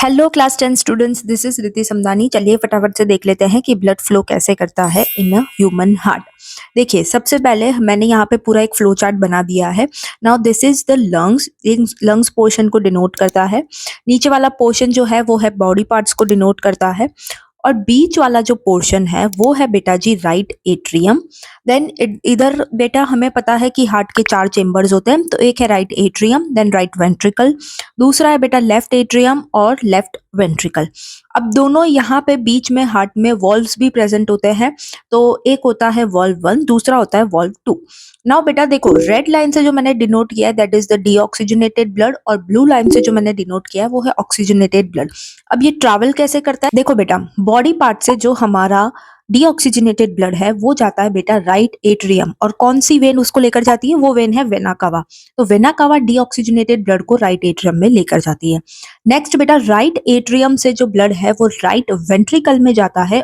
Hello class 10 students, this is रिति समदानी। चलिए फटाफट से देख लेते हैं कि ब्लड फ्लो कैसे करता है इन अ ह्यूमन हार्ट। देखिए, सबसे पहले मैंने यहाँ पे पूरा एक फ्लो चार्ट बना दिया है। Now this is the lungs. Lungs portion को डिनोट करता है। नीचे वाला पोर्शन जो है वो है बॉडी पार्ट्स को डिनोट करता है। और बीच वाला जो पोर्शन है वो है बेटा जी राइट एट्रियम। देन इधर बेटा हमें पता है कि हार्ट के 4 चेम्बर्स होते हैं, तो एक है right atrium, then right ventricle, दूसरा है बेटा लेफ्ट एट्रियम और लेफ्ट वेंट्रिकल। अब दोनों यहाँ पे बीच में हार्ट में वॉल्व्स भी प्रेजेंट होते हैं। तो एक होता है वॉल्व 1, दूसरा होता है वॉल्व 2। नाउ बेटा देखो, रेड लाइन से जो मैंने डिनोट किया है that is the deoxygenated blood, और ब्लू लाइन से जो मैंने डिनोट किया है वो है ऑक्सीजनेटेड ब्लड। अब ये ट्रैवल कैसे करता है? देखो बेटा, बॉडी पार्ट से जो हमारा डीऑक्सीजनेटेड ब्लड है वो जाता है बेटा राइट एट्रियम, और कौन सी वेन उसको लेकर जाती है? वो वेन है वेना कावा। तो वेना कावा डीऑक्सीजनेटेड ब्लड को राइट एट्रियम में लेकर जाती है। नेक्स्ट बेटा, राइट एट्रियम से जो ब्लड है वो राइट वेंट्रिकल में जाता है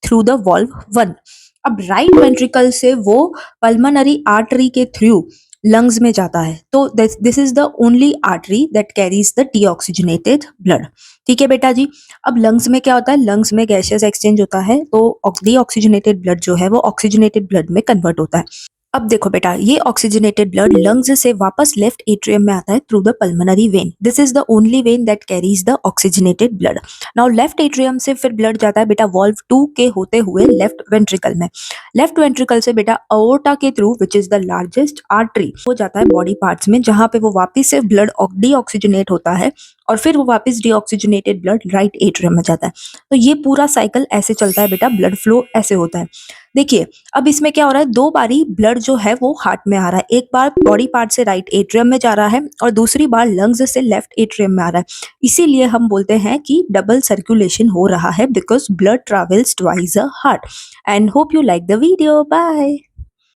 थ्रू द वॉल्व 1। अब राइट वेंट्रिकल से वो पल्मोनरी आर्टरी के थ्रू लंग्स में जाता है। तो this is the only artery that carries the deoxygenated blood. ठीक है बेटा जी। अब लंग्स में क्या होता है? लंग्स में गैसियस एक्सचेंज होता है, तो डीऑक्सीजनेटेड ब्लड जो है वो ऑक्सीजनेटेड ब्लड में कन्वर्ट होता है। अब देखो बेटा, ये ऑक्सीजनेटेड ब्लड लंग्स से वापस लेफ्ट एट्रियम में आता है through the pulmonary vein. This is the only when that carries the oxygenated blood. Now left atrium से फिर ब्लड जाता है बेटा वॉल्व 2 के होते हुए लेफ्ट वेंट्रिकल में। लेफ्ट वेंट्रिकल से बेटा अओर्टा के through, which is the largest artery, वो जाता है बॉडी पार्ट्स में, जहां पे वो वापस से ब्लड डीऑक्सीजनेट होता है और फिर वो वापस डीऑक्सीजनेटेड ब्लड राइट एट्रियम में जाता है। तो ये पूरा साइकिल ऐसे चलता है बेटा, ब्लड फ्लो ऐसे होता है। देखिए, अब इसमें क्या हो रहा है, 2 बारी ब्लड जो है वो हार्ट में आ रहा है। एक बार बॉडी पार्ट से राइट एट्रियम में जा रहा है और दूसरी बार लंग्स से लेफ्ट एट्रियम में आ रहा है। इसीलिए हम बोलते हैं कि डबल सर्कुलेशन हो रहा है, because blood travels twice a heart. And hope you like the video. Bye.